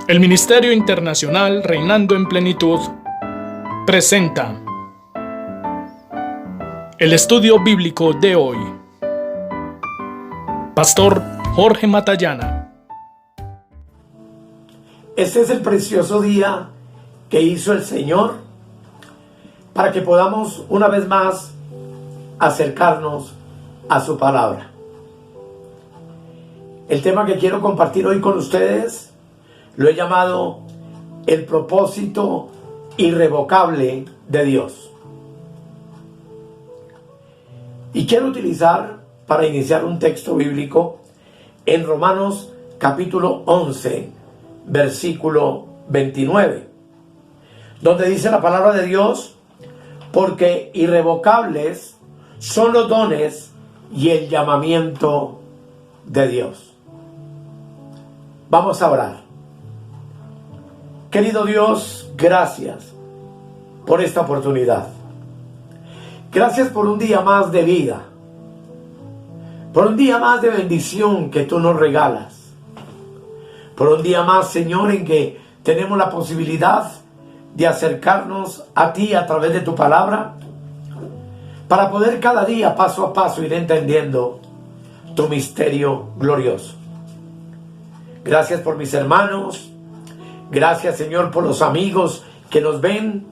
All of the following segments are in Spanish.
El Ministerio Internacional Reinando en Plenitud presenta el estudio bíblico de hoy. Pastor Jorge Matallana. Este es el precioso día que hizo el Señor para que podamos una vez más acercarnos a su palabra. El tema que quiero compartir hoy con ustedes lo he llamado el propósito irrevocable de Dios. Y quiero utilizar para iniciar un texto bíblico en Romanos capítulo 11, versículo 29, donde dice la palabra de Dios: porque irrevocables son los dones y el llamamiento de Dios. Vamos a orar. Querido Dios, gracias por esta oportunidad. Gracias por un día más de vida, por un día más de bendición que tú nos regalas, por un día más, Señor, en que tenemos la posibilidad de acercarnos a ti a través de tu palabra, para poder cada día, paso a paso, ir entendiendo tu misterio glorioso. Gracias por mis hermanos, gracias, Señor, por los amigos que nos ven,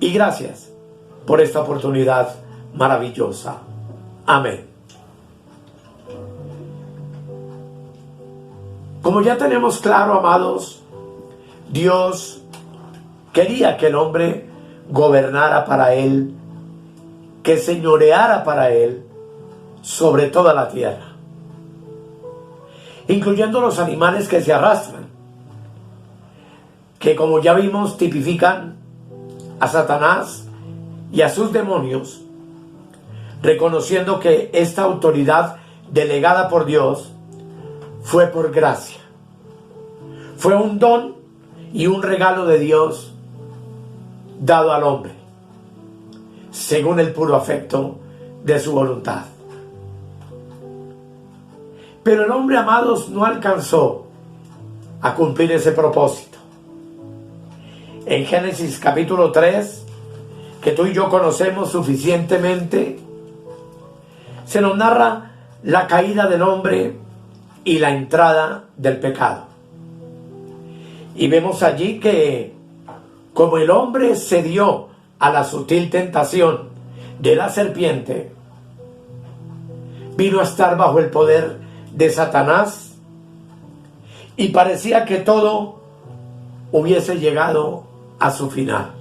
y gracias por esta oportunidad maravillosa. Amén. Como ya tenemos claro, amados, Dios quería que el hombre gobernara para Él, que señoreara para Él sobre toda la tierra, incluyendo los animales que se arrastran, que, como ya vimos, tipifican a Satanás y a sus demonios, reconociendo que esta autoridad delegada por Dios fue por gracia, fue un don y un regalo de Dios dado al hombre, según el puro afecto de su voluntad. Pero el hombre, amados, no alcanzó a cumplir ese propósito. En Génesis capítulo 3, que tú y yo conocemos suficientemente, se nos narra la caída del hombre y la entrada del pecado. Y vemos allí que, como el hombre cedió a la sutil tentación de la serpiente, vino a estar bajo el poder de Satanás, y parecía que todo hubiese llegado a su final.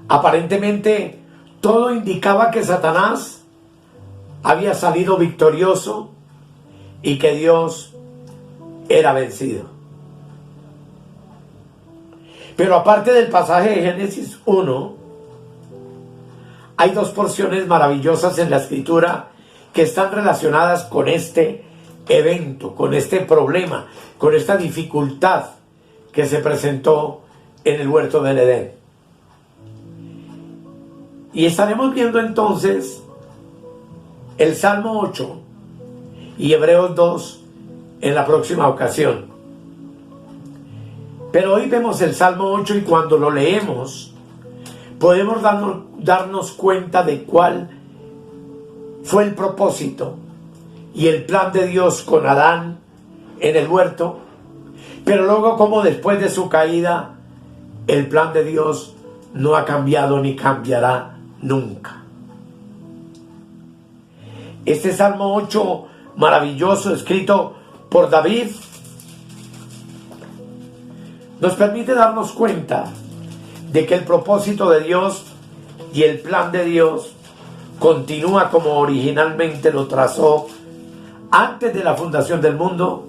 Aparentemente todo indicaba que Satanás había salido victorioso y que Dios era vencido. Pero aparte del pasaje de Génesis 1, hay dos porciones maravillosas en la Escritura que están relacionadas con este evento, con este problema, con esta dificultad que se presentó en el huerto del Edén. Y estaremos viendo entonces el Salmo 8 y Hebreos 2 en la próxima ocasión. Pero hoy vemos el Salmo 8, y cuando lo leemos podemos darnos cuenta de cuál fue el propósito y el plan de Dios con Adán en el huerto, pero luego como después de su caída el plan de Dios no ha cambiado ni cambiará nunca. Este Salmo 8 maravilloso, escrito por David, nos permite darnos cuenta de que el propósito de Dios y el plan de Dios continúa como originalmente lo trazó antes de la fundación del mundo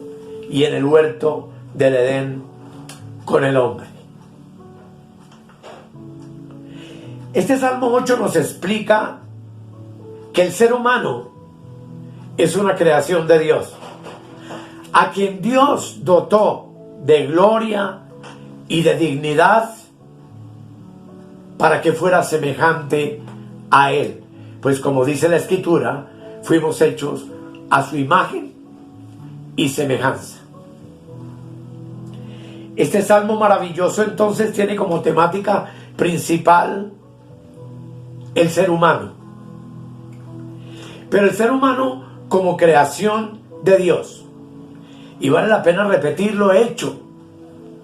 y en el huerto del Edén con el hombre. Este Salmo 8 nos explica que el ser humano es una creación de Dios, a quien Dios dotó de gloria y de dignidad para que fuera semejante a Él. Pues como dice la Escritura, fuimos hechos a su imagen y semejanza. Este salmo maravilloso entonces tiene como temática principal el ser humano. Pero el ser humano como creación de Dios. Y vale la pena repetirlo, hecho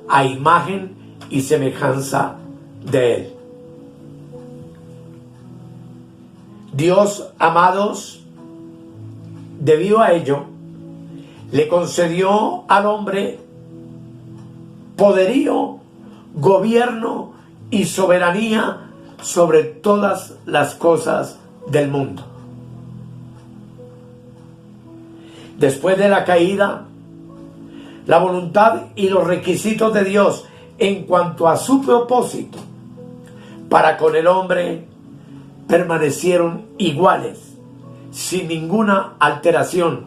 a imagen y semejanza de Él. Dios, amados, debido a ello, le concedió al hombre poderío, gobierno y soberanía sobre todas las cosas del mundo. Después de la caída, la voluntad y los requisitos de Dios en cuanto a su propósito para con el hombre permanecieron iguales, sin ninguna alteración,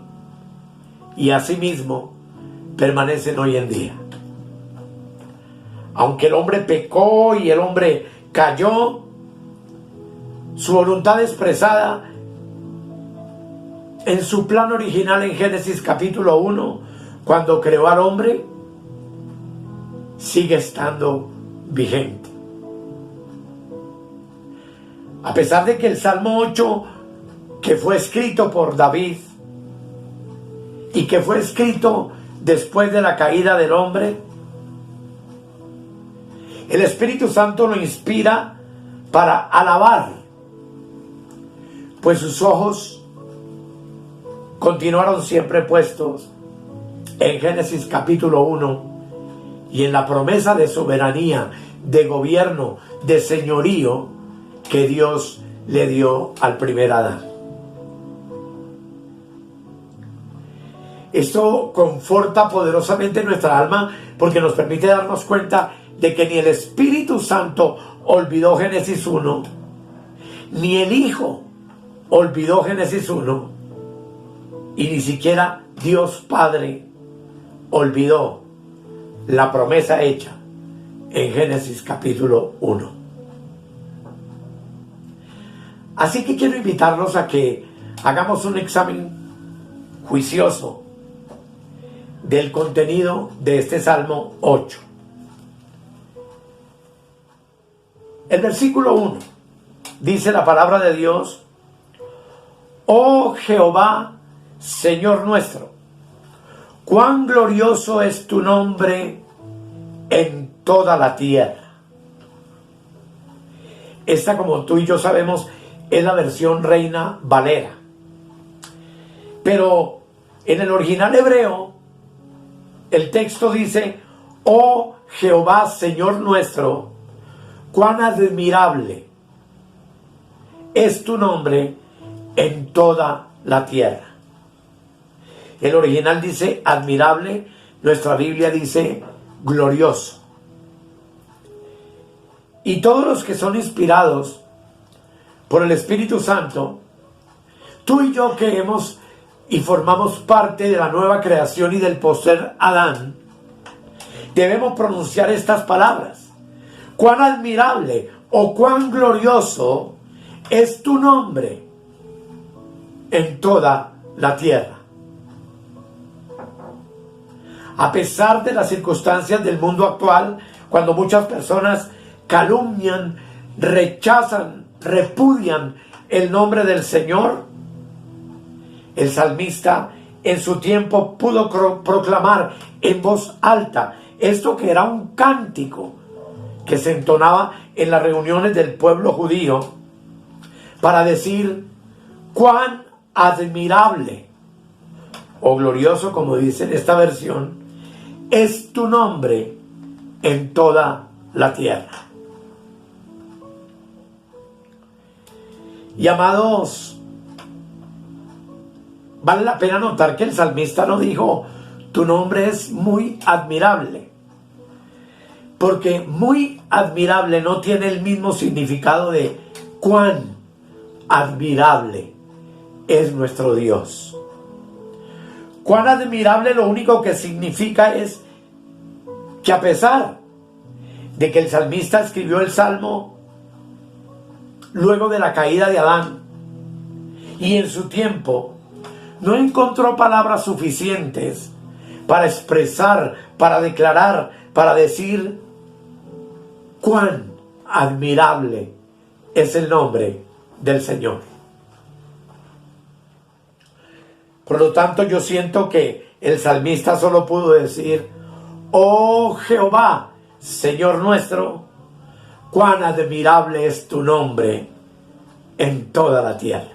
y asimismo permanecen hoy en día. Aunque el hombre pecó y el hombre cayó, su voluntad expresada en su plan original en Génesis capítulo 1, cuando creó al hombre, sigue estando vigente. A pesar de que el Salmo 8, que fue escrito por David y que fue escrito después de la caída del hombre, el Espíritu Santo lo inspira para alabar, pues sus ojos continuaron siempre puestos en Génesis capítulo 1 y en la promesa de soberanía, de gobierno, de señorío que Dios le dio al primer Adán. Esto conforta poderosamente nuestra alma porque nos permite darnos cuenta de que ni el Espíritu Santo olvidó Génesis 1, ni el Hijo olvidó Génesis 1, y ni siquiera Dios Padre olvidó la promesa hecha en Génesis capítulo 1. Así que quiero invitarlos a que hagamos un examen juicioso del contenido de este Salmo 8. El versículo 1 dice la palabra de Dios: Oh Jehová, Señor nuestro, cuán glorioso es tu nombre en toda la tierra. Esta, como tú y yo sabemos, es la versión Reina Valera. Pero en el original hebreo, el texto dice: Oh Jehová, Señor nuestro, cuán admirable es tu nombre en toda la tierra. El original dice admirable, nuestra Biblia dice glorioso. Y todos los que son inspirados por el Espíritu Santo, tú y yo que hemos y formamos parte de la nueva creación y del postrer Adán, debemos pronunciar estas palabras: cuán admirable o cuán glorioso es tu nombre en toda la tierra. A pesar de las circunstancias del mundo actual, cuando muchas personas calumnian, rechazan, repudian el nombre del Señor, el salmista en su tiempo pudo proclamar en voz alta esto, que era un cántico que se entonaba en las reuniones del pueblo judío, para decir cuán admirable o glorioso, como dice en esta versión, es tu nombre en toda la tierra. Y amados, vale la pena notar que el salmista no dijo tu nombre es muy admirable, porque muy admirable no tiene el mismo significado de cuán admirable es nuestro Dios. Cuán admirable lo único que significa es que, a pesar de que el salmista escribió el salmo luego de la caída de Adán, y en su tiempo no encontró palabras suficientes para expresar, para declarar para decir cuán admirable es el nombre del Señor. Por lo tanto, yo siento que el salmista solo pudo decir: oh Jehová, Señor nuestro, cuán admirable es tu nombre en toda la tierra.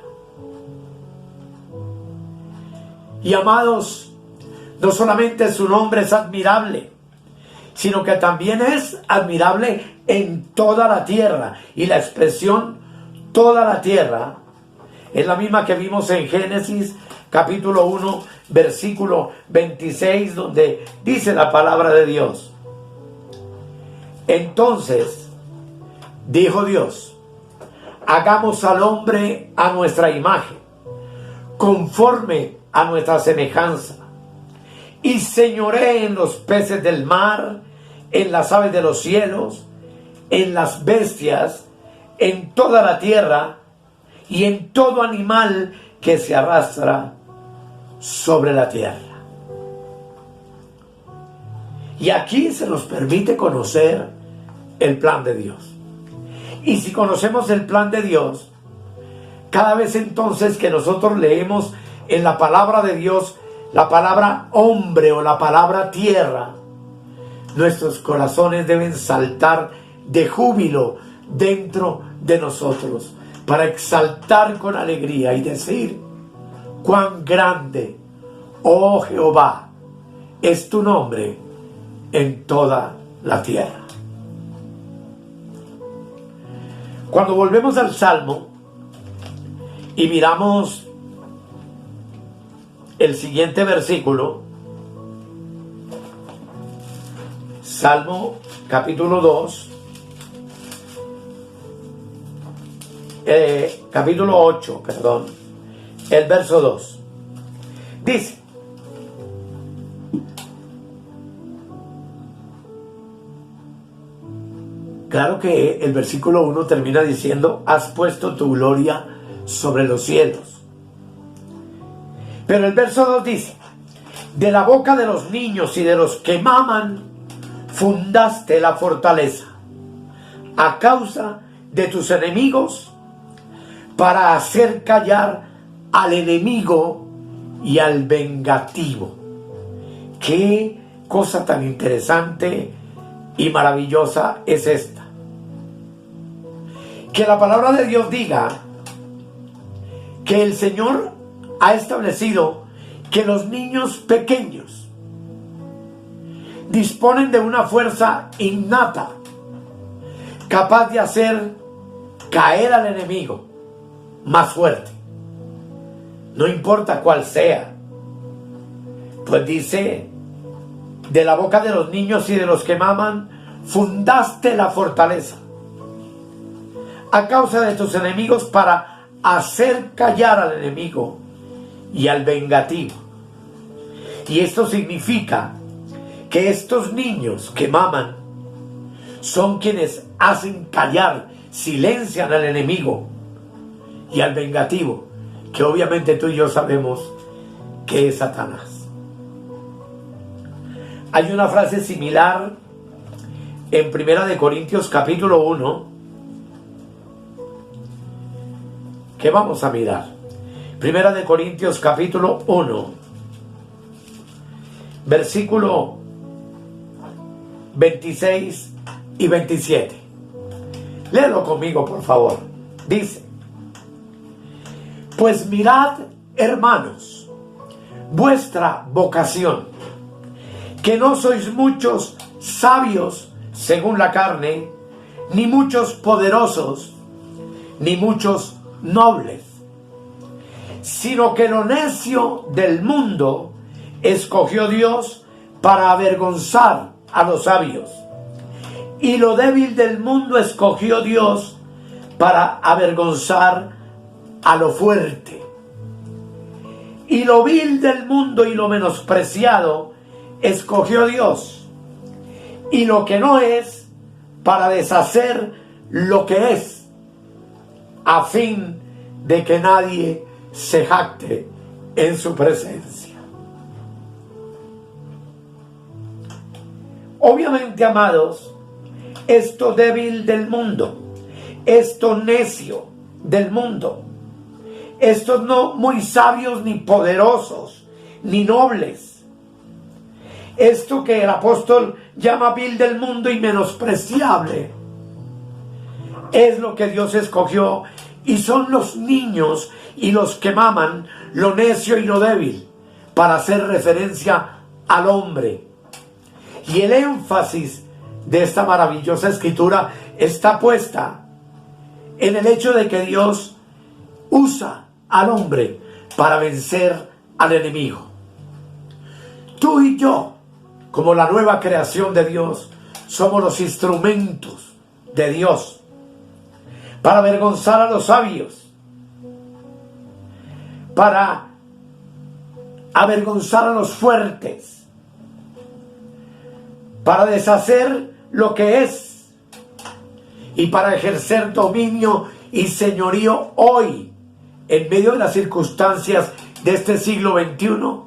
Y amados, no solamente su nombre es admirable, sino que también es admirable en toda la tierra. Y la expresión toda la tierra es la misma que vimos en Génesis capítulo 1, versículo 26, donde dice la palabra de Dios: entonces dijo Dios, hagamos al hombre a nuestra imagen, conforme a nuestra semejanza, y señoree en los peces del mar, en las aves de los cielos, en las bestias, en toda la tierra, y en todo animal que se arrastra sobre la tierra. Y aquí se nos permite conocer el plan de Dios. Y si conocemos el plan de Dios, cada vez entonces que nosotros leemos en la palabra de Dios la palabra hombre o la palabra tierra, nuestros corazones deben saltar de júbilo dentro de nosotros para exaltar con alegría y decir: cuán grande, oh Jehová, es tu nombre en toda la tierra. Cuando volvemos al Salmo y miramos el siguiente versículo, Salmo capítulo 2, capítulo 8, perdón, el verso 2, dice: claro que el versículo 1 termina diciendo: has puesto tu gloria sobre los cielos. Pero el verso 2 dice: de la boca de los niños y de los que maman fundaste la fortaleza, a causa de tus enemigos, para hacer callar al enemigo y al vengativo. Qué cosa tan interesante y maravillosa es esta. Que la palabra de Dios diga que el Señor ha establecido que los niños pequeños disponen de una fuerza innata capaz de hacer caer al enemigo más fuerte, no importa cuál sea. Pues dice: de la boca de los niños y de los que maman fundaste la fortaleza, a causa de tus enemigos, para hacer callar al enemigo y al vengativo. Y esto significa que estos niños que maman son quienes hacen callar, silencian al enemigo y al vengativo, que obviamente tú y yo sabemos que es Satanás. Hay una frase similar en 1 Corintios capítulo 1 que vamos a mirar. 1 Corintios capítulo 1, versículo 26 y 27. Léelo conmigo, por favor. Dice: pues mirad, hermanos, vuestra vocación, que no sois muchos sabios según la carne, ni muchos poderosos, ni muchos nobles, sino que lo necio del mundo escogió Dios para avergonzar a los sabios, y lo débil del mundo escogió Dios para avergonzar a lo fuerte, y lo vil del mundo y lo menospreciado escogió Dios, y lo que no es, para deshacer lo que es, a fin de que nadie se jacte en su presencia. Obviamente, amados, esto débil del mundo, esto necio del mundo, estos no muy sabios ni poderosos ni nobles, esto que el apóstol llama vil del mundo y menospreciable, es lo que Dios escogió, y son los niños y los que maman lo necio y lo débil, para hacer referencia al hombre. Y el énfasis de esta maravillosa escritura está puesta en el hecho de que Dios usa al hombre para vencer al enemigo. Tú y yo, como la nueva creación de Dios, somos los instrumentos de Dios para avergonzar a los sabios, para avergonzar a los fuertes, para deshacer lo que es y para ejercer dominio y señorío hoy, en medio de las circunstancias de este siglo XXI,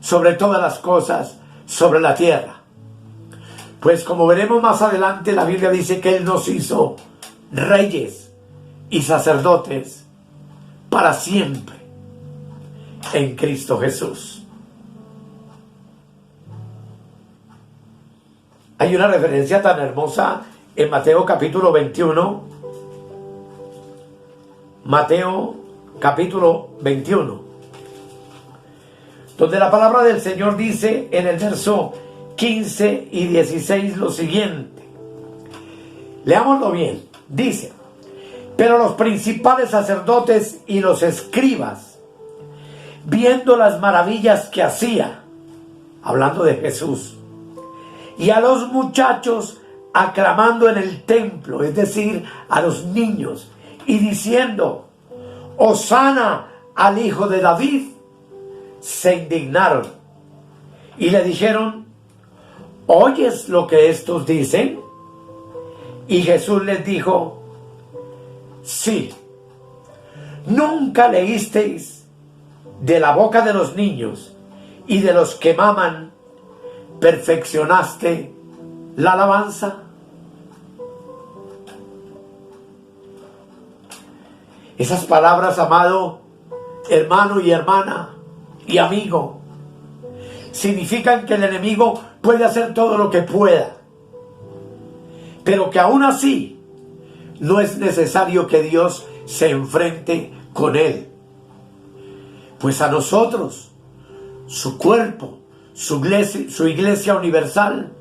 sobre todas las cosas, sobre la tierra. Pues como veremos más adelante, la Biblia dice que Él nos hizo reyes y sacerdotes para siempre en Cristo Jesús. Hay una referencia tan hermosa en Mateo capítulo 21. Mateo capítulo 21, donde la palabra del Señor dice en el verso 15 y 16 lo siguiente. Leámoslo bien. Dice: pero los principales sacerdotes y los escribas, viendo las maravillas que hacía, hablando de Jesús, y a los muchachos aclamando en el templo, es decir, a los niños, y diciendo: Hosana al hijo de David, se indignaron y le dijeron: ¿oyes lo que estos dicen? Y Jesús les dijo: sí, ¿nunca leísteis de la boca de los niños y de los que maman perfeccionaste la alabanza? Esas palabras, amado hermano y hermana y amigo, significan que el enemigo puede hacer todo lo que pueda, pero que aún así no es necesario que Dios se enfrente con él. Pues a nosotros, su cuerpo, su iglesia universal,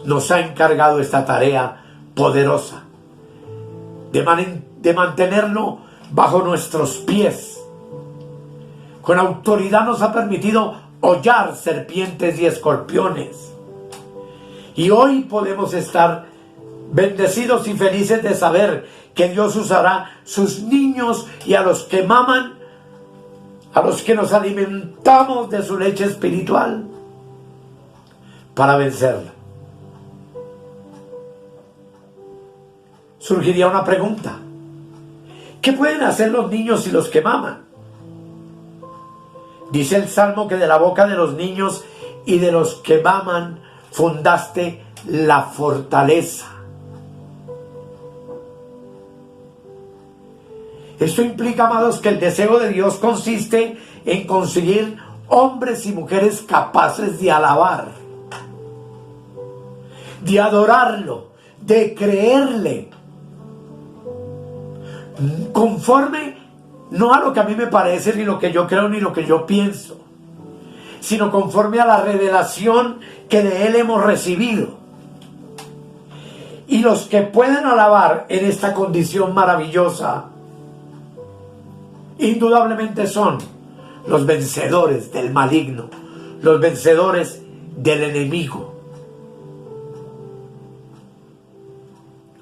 nos ha encargado esta tarea poderosa de mantenerlo bajo nuestros pies. Con autoridad nos ha permitido hollar serpientes y escorpiones. Y hoy podemos estar bendecidos y felices de saber que Dios usará sus niños y a los que maman, a los que nos alimentamos de su leche espiritual, para vencerla. Surgiría una pregunta: ¿qué pueden hacer los niños y los que maman? Dice el Salmo que de la boca de los niños y de los que maman fundaste la fortaleza. Esto implica, amados, que el deseo de Dios consiste en conseguir hombres y mujeres capaces de alabar, de adorarlo, de creerle, conforme no a lo que a mí me parece, ni lo que yo creo, ni lo que yo pienso, sino conforme a la revelación que de Él hemos recibido. Y los que pueden alabar en esta condición maravillosa, indudablemente son los vencedores del maligno, los vencedores del enemigo.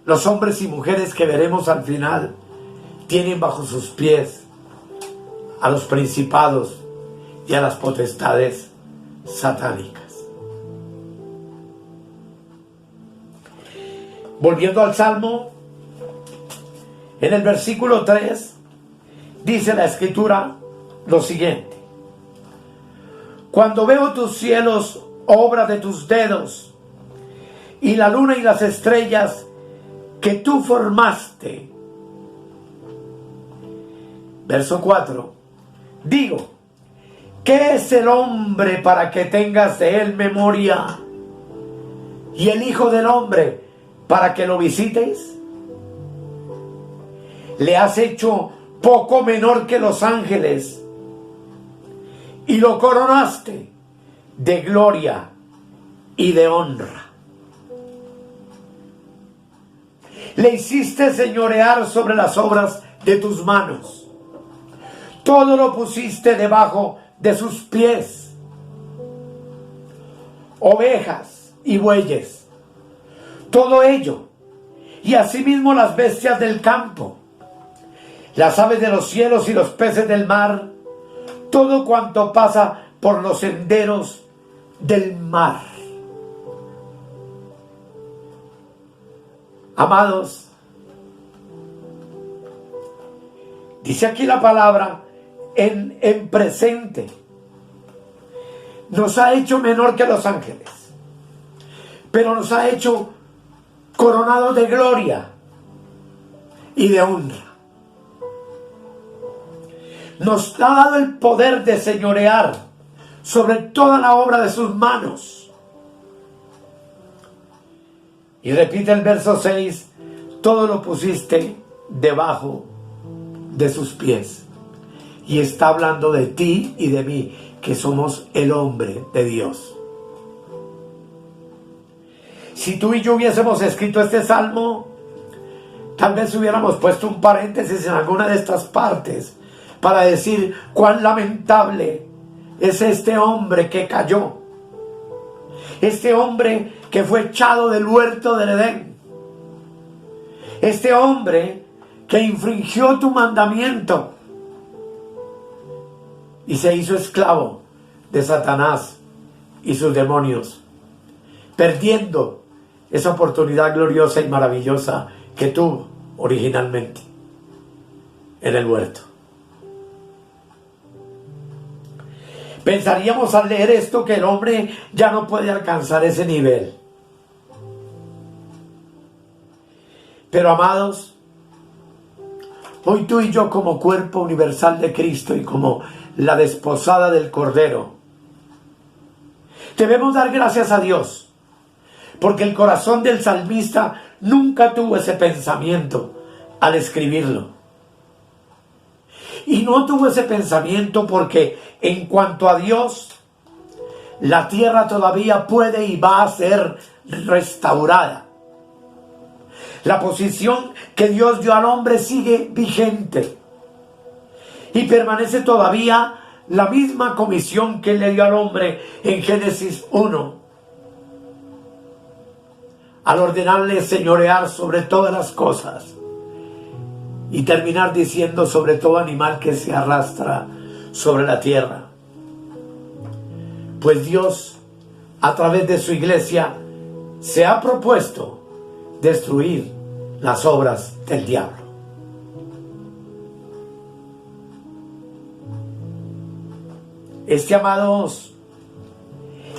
Los hombres y mujeres que veremos al final tienen bajo sus pies a los principados y a las potestades satánicas. Volviendo al Salmo, en el versículo 3 dice la Escritura lo siguiente: cuando veo tus cielos, obra de tus dedos, y la luna y las estrellas que tú formaste. Verso 4. Digo, ¿qué es el hombre para que tengas de él memoria? ¿Y el hijo del hombre para que lo visites? Le has hecho poco menor que los ángeles y lo coronaste de gloria y de honra. Le hiciste señorear sobre las obras de tus manos. Todo lo pusiste debajo de sus pies. Ovejas y bueyes, todo ello, y asimismo las bestias del campo, las aves de los cielos y los peces del mar, todo cuanto pasa por los senderos del mar. Amados, dice aquí la palabra en presente. Nos ha hecho menor que los ángeles, pero nos ha hecho coronados de gloria y de honra. Nos ha dado el poder de señorear sobre toda la obra de sus manos. Y repite el verso 6, todo lo pusiste debajo de sus pies. Y está hablando de ti y de mí, que somos el hombre de Dios. Si tú y yo hubiésemos escrito este salmo, tal vez hubiéramos puesto un paréntesis en alguna de estas partes para decir cuán lamentable es este hombre que cayó, este hombre que fue echado del huerto del Edén, este hombre que infringió tu mandamiento y se hizo esclavo de Satanás y sus demonios, perdiendo esa oportunidad gloriosa y maravillosa que tuvo originalmente en el huerto. Pensaríamos al leer esto que el hombre ya no puede alcanzar ese nivel. Pero amados, hoy tú y yo como cuerpo universal de Cristo y como la desposada del Cordero, debemos dar gracias a Dios, porque el corazón del salmista nunca tuvo ese pensamiento al escribirlo. Y no tuvo ese pensamiento porque en cuanto a Dios, la tierra todavía puede y va a ser restaurada. La posición que Dios dio al hombre sigue vigente. Y permanece todavía la misma comisión que le dio al hombre en Génesis 1. Al ordenarle señorear sobre todas las cosas. Y terminar diciendo sobre todo animal que se arrastra sobre la tierra. Pues Dios, a través de su iglesia, se ha propuesto destruir las obras del diablo. Este, amados,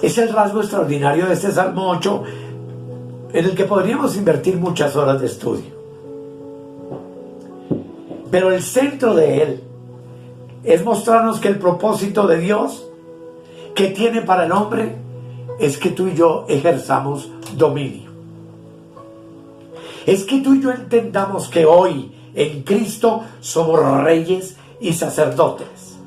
es el rasgo extraordinario de este Salmo 8, en el que podríamos invertir muchas horas de estudio. Pero el centro de él es mostrarnos que el propósito de Dios que tiene para el hombre es que tú y yo ejerzamos dominio. Es que tú y yo entendamos que hoy en Cristo somos reyes y sacerdotes,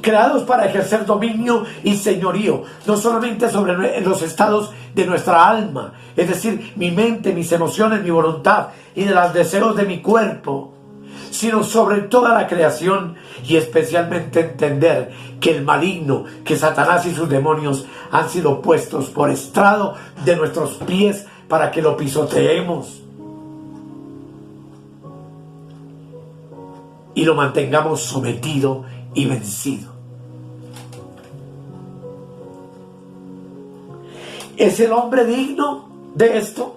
creados para ejercer dominio y señorío, no solamente sobre los estados de nuestra alma, es decir, mi mente, mis emociones, mi voluntad y de los deseos de mi cuerpo, sino sobre toda la creación, y especialmente entender que el maligno, que Satanás y sus demonios han sido puestos por estrado de nuestros pies para que lo pisoteemos y lo mantengamos sometido y vencido. ¿Es el hombre digno de esto?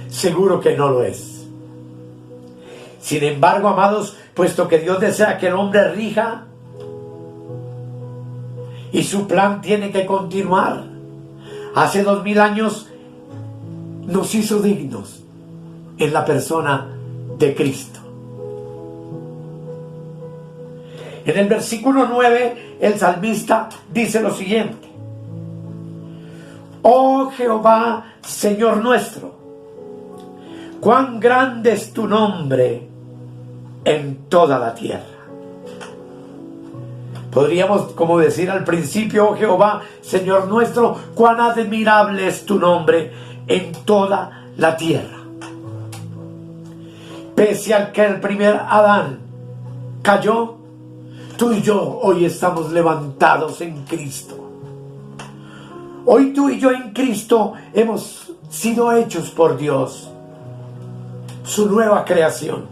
Seguro que no lo es. Sin embargo, amados, puesto que Dios desea que el hombre rija y su plan tiene que continuar, hace 2000 años nos hizo dignos en la persona de Cristo. En el versículo 9, el salmista dice lo siguiente: Oh Jehová, Señor nuestro, cuán grande es tu nombre en toda la tierra. Podríamos como decir al principio: oh Jehová, Señor nuestro, cuán admirable es tu nombre en toda la tierra. Pese al que el primer Adán cayó, tú y yo hoy estamos levantados en Cristo. Hoy tú y yo en Cristo hemos sido hechos por Dios, su nueva creación,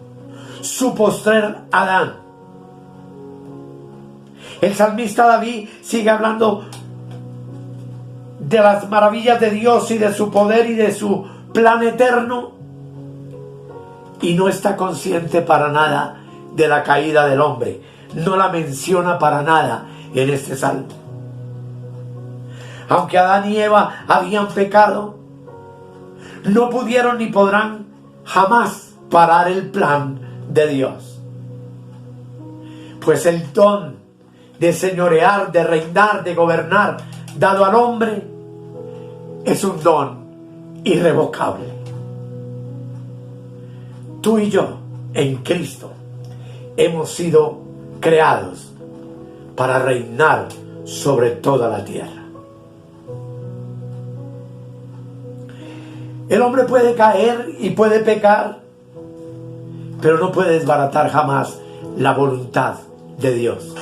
su postrer Adán. El salmista David sigue hablando de las maravillas de Dios y de su poder y de su plan eterno, y no está consciente para nada de la caída del hombre. No la menciona para nada en este salmo. Aunque Adán y Eva habían pecado, no pudieron ni podrán jamás parar el plan de Dios. Pues el don de señorear, de reinar, de gobernar, dado al hombre, es un don irrevocable. Tú y yo, en Cristo, hemos sido creados para reinar sobre toda la tierra. El hombre puede caer y puede pecar, pero no puede desbaratar jamás la voluntad de Dios.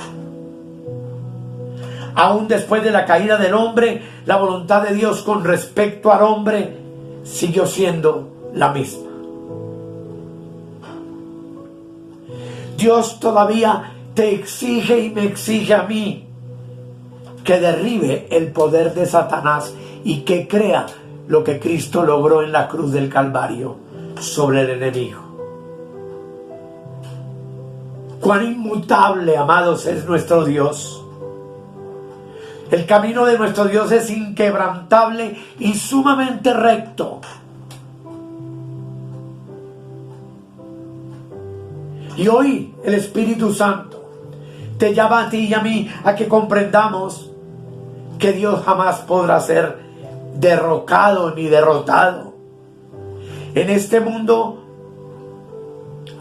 Aún después de la caída del hombre, la voluntad de Dios con respecto al hombre siguió siendo la misma. Dios todavía te exige y me exige a mí que derribe el poder de Satanás y que crea lo que Cristo logró en la cruz del Calvario sobre el enemigo. Cuán inmutable, amados, es nuestro Dios. El camino de nuestro Dios es inquebrantable y sumamente recto. Y hoy el Espíritu Santo te llama a ti y a mí a que comprendamos que Dios jamás podrá ser derrocado ni derrotado. En este mundo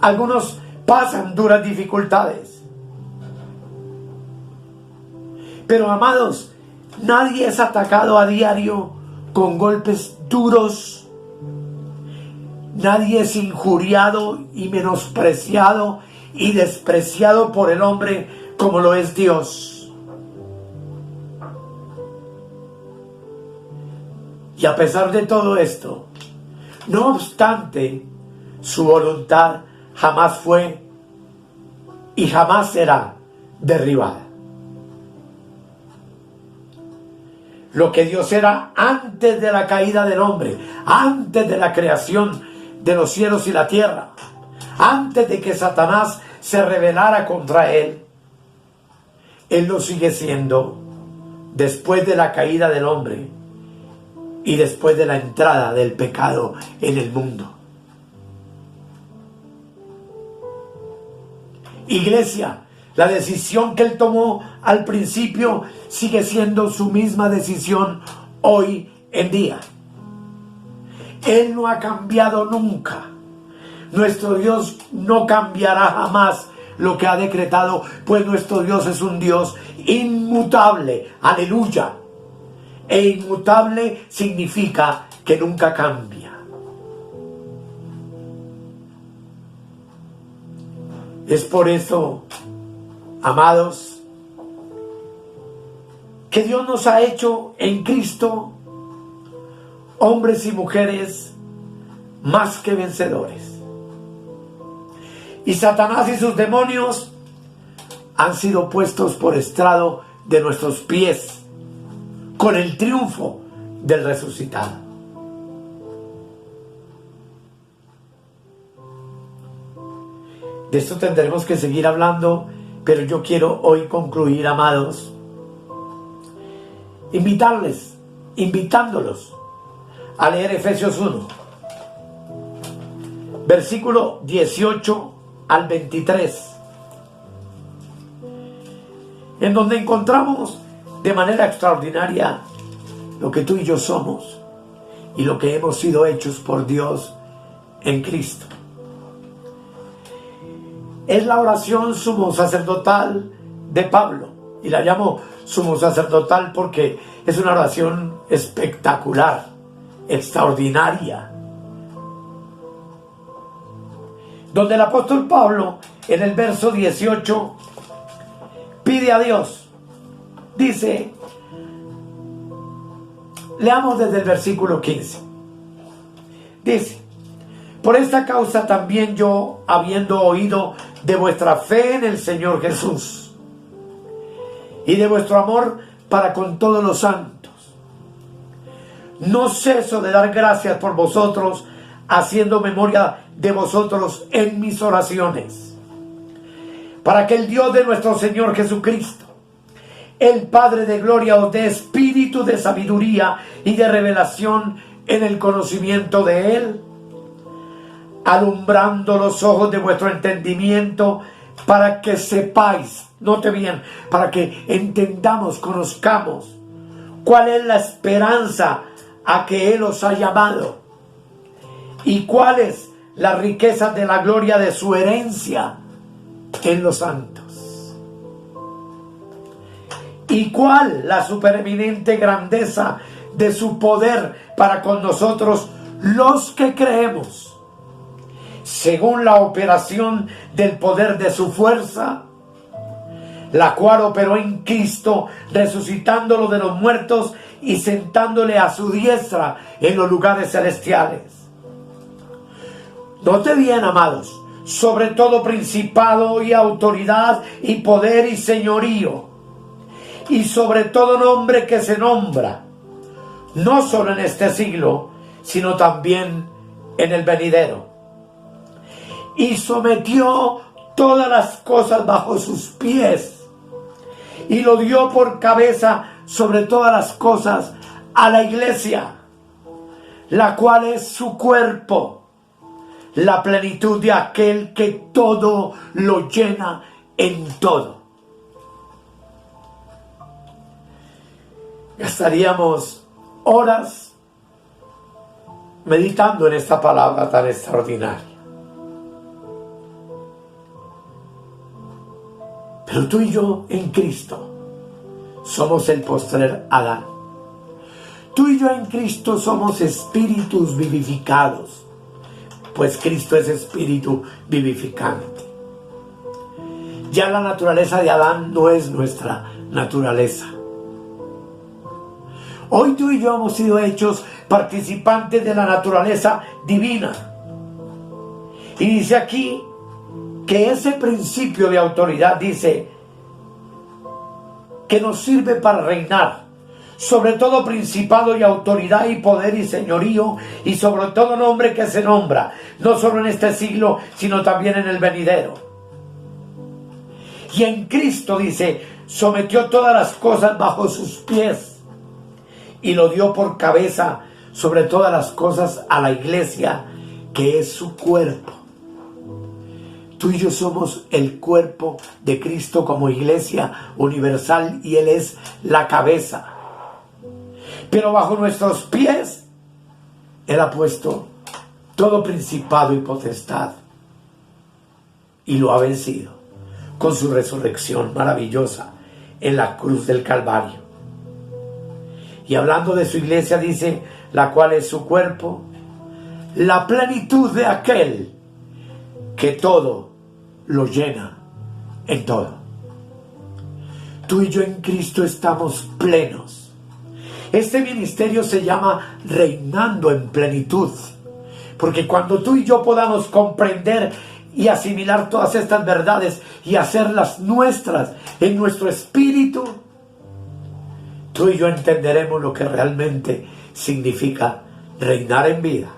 algunos pasan duras dificultades, pero amados, nadie es atacado a diario con golpes duros. Nadie es injuriado y menospreciado y despreciado por el hombre como lo es Dios. Y a pesar de todo esto, no obstante, su voluntad jamás fue y jamás será derribada. Lo que Dios era antes de la caída del hombre, antes de la creación de los cielos y la tierra, antes de que Satanás se rebelara contra él, Él lo sigue siendo después de la caída del hombre y después de la entrada del pecado en el mundo. Iglesia, la decisión que Él tomó al principio sigue siendo su misma decisión hoy en día. Él no ha cambiado nunca. Nuestro Dios no cambiará jamás lo que ha decretado, pues nuestro Dios es un Dios inmutable. Aleluya. E inmutable significa que nunca cambia. Es por eso, amados, que Dios nos ha hecho en Cristo hombres y mujeres más que vencedores. Y Satanás y sus demonios han sido puestos por estrado de nuestros pies con el triunfo del resucitado. De esto tendremos que seguir hablando, pero yo quiero hoy concluir, amados, invitarles invitándolos a leer Efesios 1, versículo 18 al 23, en donde encontramos de manera extraordinaria lo que tú y yo somos y lo que hemos sido hechos por Dios en Cristo. Es la oración sumo sacerdotal de Pablo, y la llamo sumo sacerdotal porque es una oración espectacular, extraordinaria, donde el apóstol Pablo en el verso 18 pide a Dios, dice, leamos desde el versículo 15, dice: por esta causa también yo, habiendo oído de vuestra fe en el Señor Jesús y de vuestro amor para con todos los santos, no ceso de dar gracias por vosotros, haciendo memoria de vosotros en mis oraciones, para que el Dios de nuestro Señor Jesucristo, el Padre de gloria, os dé espíritu de sabiduría y de revelación en el conocimiento de Él, alumbrando los ojos de vuestro entendimiento, para que sepáis, note bien, para que entendamos, conozcamos cuál es la esperanza a que Él os ha llamado y cuál es la riqueza de la gloria de su herencia en los santos, y cuál la supereminente grandeza de su poder para con nosotros los que creemos, según la operación del poder de su fuerza, la cual operó en Cristo, resucitándolo de los muertos y sentándole a su diestra en los lugares celestiales. Note bien, amados, sobre todo principado y autoridad y poder y señorío, y sobre todo nombre que se nombra, no solo en este siglo, sino también en el venidero. Y sometió todas las cosas bajo sus pies, y lo dio por cabeza sobre todas las cosas a la iglesia, la cual es su cuerpo, la plenitud de aquel que todo lo llena en todo. Gastaríamos horas meditando en esta palabra tan extraordinaria. Pero tú y yo en Cristo somos el postrer Adán. Tú y yo en Cristo somos espíritus vivificados, pues Cristo es espíritu vivificante. Ya la naturaleza de Adán no es nuestra naturaleza. Hoy tú y yo hemos sido hechos participantes de la naturaleza divina. Y dice aquí que ese principio de autoridad, dice, que nos sirve para reinar sobre todo principado y autoridad y poder y señorío, y sobre todo nombre que se nombra, no solo en este siglo, sino también en el venidero. Y en Cristo, dice, sometió todas las cosas bajo sus pies y lo dio por cabeza sobre todas las cosas a la iglesia, que es su cuerpo. Tú y yo somos el cuerpo de Cristo como iglesia universal, y Él es la cabeza. Pero bajo nuestros pies Él ha puesto todo principado y potestad, y lo ha vencido con su resurrección maravillosa en la cruz del Calvario. Y hablando de su iglesia, dice, la cual es su cuerpo, la plenitud de aquel que todo lo llena en todo. Tú y yo en Cristo estamos plenos. Este ministerio se llama reinando en plenitud, porque cuando tú y yo podamos comprender y asimilar todas estas verdades y hacerlas nuestras en nuestro espíritu, tú y yo entenderemos lo que realmente significa reinar en vida,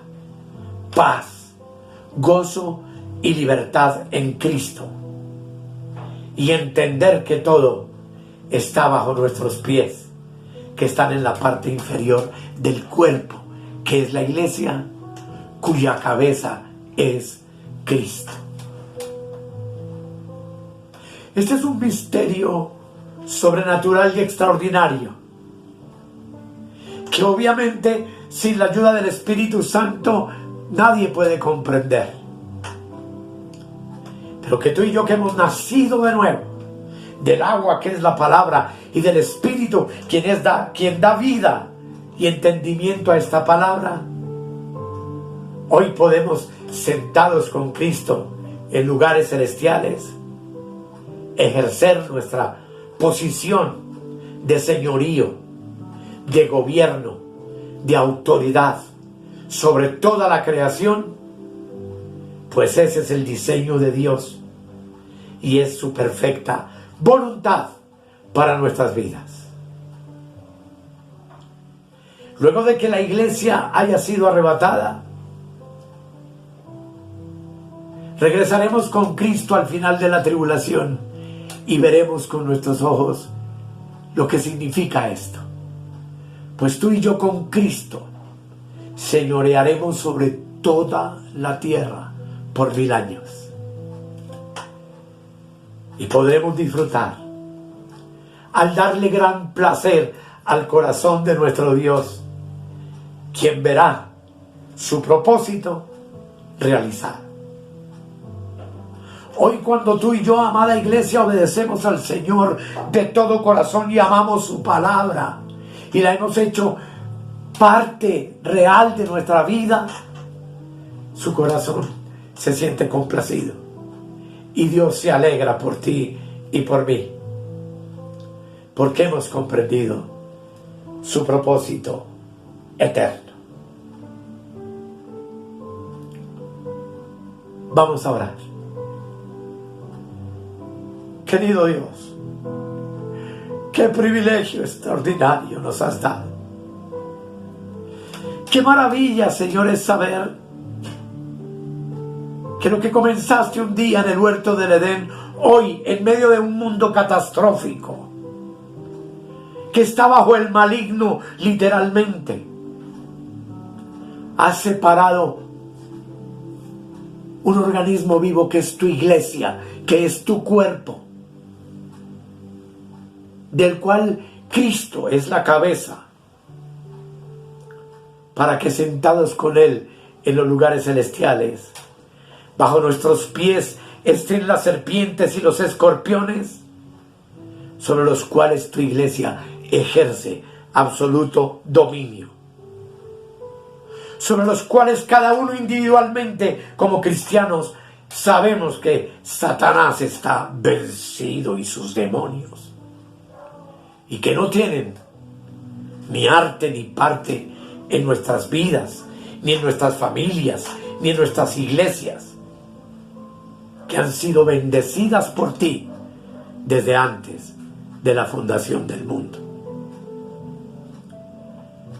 paz, gozo y libertad en Cristo, y entender que todo está bajo nuestros pies, que están en la parte inferior del cuerpo, que es la iglesia, cuya cabeza es Cristo. Este es un misterio sobrenatural y extraordinario, que obviamente sin la ayuda del Espíritu Santo nadie puede comprender. Pero que tú y yo, que hemos nacido de nuevo, del agua que es la palabra y del Espíritu quien da vida y entendimiento a esta palabra, hoy podemos, sentados con Cristo en lugares celestiales, ejercer nuestra posición de señorío, de gobierno, de autoridad sobre toda la creación, pues ese es el diseño de Dios y es su perfecta voluntad para nuestras vidas. Luego de que la iglesia haya sido arrebatada, regresaremos con Cristo al final de la tribulación y veremos con nuestros ojos lo que significa esto. Pues tú y yo con Cristo señorearemos sobre toda la tierra por 1000 años. Y podremos disfrutar al darle gran placer al corazón de nuestro Dios, quien verá su propósito realizado. Hoy, cuando tú y yo, amada iglesia, obedecemos al Señor de todo corazón y amamos su palabra y la hemos hecho parte real de nuestra vida, su corazón se siente complacido y Dios se alegra por ti y por mí, porque hemos comprendido su propósito eterno. Vamos a orar. Querido Dios, qué privilegio extraordinario nos has dado. Qué maravilla, Señor, es saber que lo que comenzaste un día en el huerto del Edén, hoy en medio de un mundo catastrófico, que está bajo el maligno literalmente, has separado un organismo vivo que es tu iglesia, que es tu cuerpo, del cual Cristo es la cabeza, para que sentados con Él en los lugares celestiales, bajo nuestros pies estén las serpientes y los escorpiones, sobre los cuales tu iglesia ejerce absoluto dominio, sobre los cuales cada uno individualmente como cristianos sabemos que Satanás está vencido y sus demonios, y que no tienen ni arte ni parte en nuestras vidas, ni en nuestras familias, ni en nuestras iglesias, que han sido bendecidas por ti desde antes de la fundación del mundo.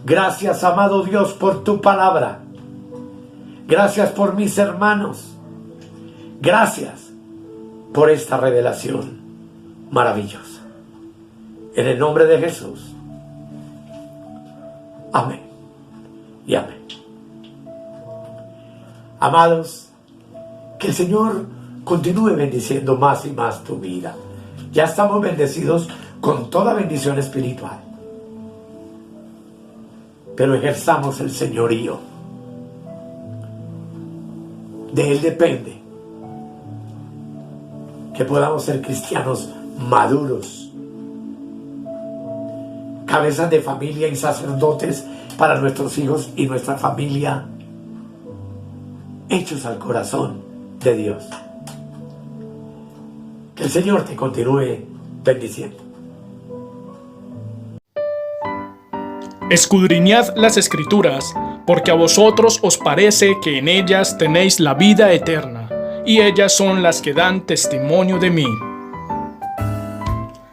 Gracias, amado Dios, por tu palabra. Gracias por mis hermanos. Gracias por esta revelación maravillosa. En el nombre de Jesús. Amén y amén. Amados, que el Señor continúe bendiciendo más y más tu vida. Ya estamos bendecidos con toda bendición espiritual, pero ejerzamos el señorío. De Él depende que podamos ser cristianos maduros, cabezas de familia y sacerdotes para nuestros hijos y nuestra familia, hechos al corazón de Dios. Que el Señor te continúe bendiciendo. Escudriñad las Escrituras, porque a vosotros os parece que en ellas tenéis la vida eterna, y ellas son las que dan testimonio de mí.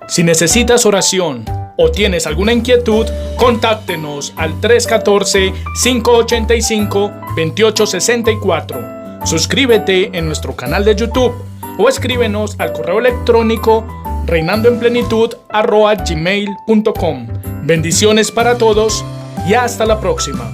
Si necesitas oración o tienes alguna inquietud, contáctenos al 314-585-2864. Suscríbete en nuestro canal de YouTube o escríbenos al correo electrónico reinandoenplenitud@gmail.com. Bendiciones para todos y hasta la próxima.